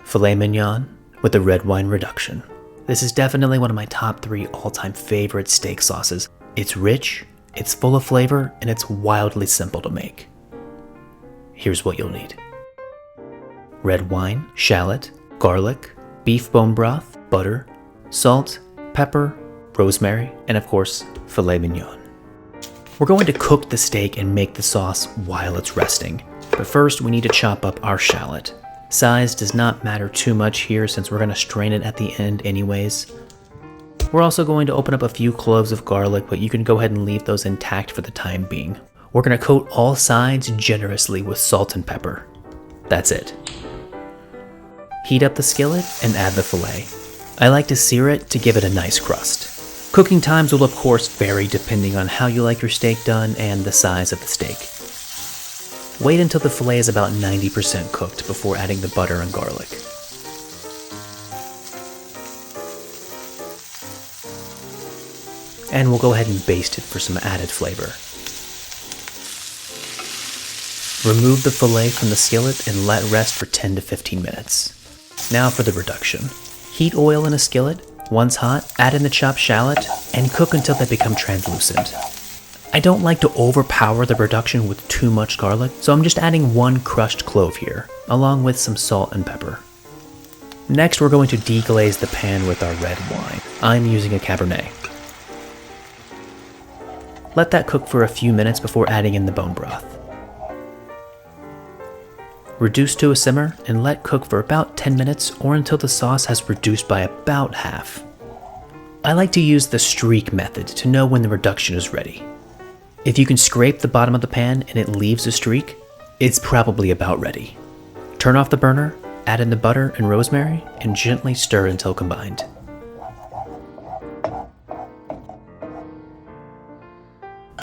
Filet Mignon with the red wine reduction. This is definitely one of my top 3 all-time favorite steak sauces. It's rich, it's full of flavor, and it's wildly simple to make. Here's what you'll need. Red wine, shallot, garlic, beef bone broth, butter, salt, pepper, rosemary, and of course, filet mignon. We're going to cook the steak and make the sauce while it's resting. But first, we need to chop up our shallot. Size does not matter too much here since we're going to strain it at the end anyways. We're also going to open up a few cloves of garlic, but you can go ahead and leave those intact for the time being. We're going to coat all sides generously with salt and pepper. That's it. Heat up the skillet and add the filet. I like to sear it to give it a nice crust. Cooking times will of course vary depending on how you like your steak done and the size of the steak. Wait until the filet is about 90% cooked before adding the butter and garlic. And we'll go ahead and baste it for some added flavor. Remove the filet from the skillet and let rest for 10 to 15 minutes. Now for the reduction. Heat oil in a skillet. Once hot, add in the chopped shallot and cook until they become translucent. I don't like to overpower the reduction with too much garlic, so I'm just adding 1 crushed clove here, along with some salt and pepper. Next, we're going to deglaze the pan with our red wine. I'm using a Cabernet. Let that cook for a few minutes before adding in the bone broth. Reduce to a simmer and let cook for about 10 minutes or until the sauce has reduced by about half. I like to use the streak method to know when the reduction is ready. If you can scrape the bottom of the pan and it leaves a streak, it's probably about ready. Turn off the burner, add in the butter and rosemary, and gently stir until combined.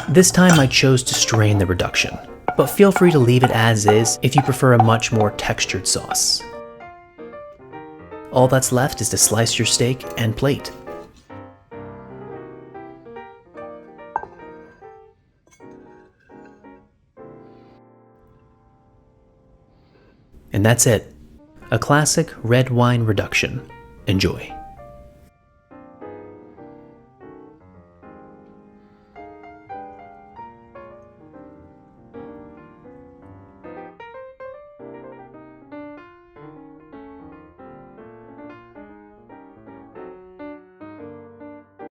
This time I chose to strain the reduction, but feel free to leave it as is if you prefer a much more textured sauce. All that's left is to slice your steak and plate. And that's it. A classic red wine reduction. Enjoy.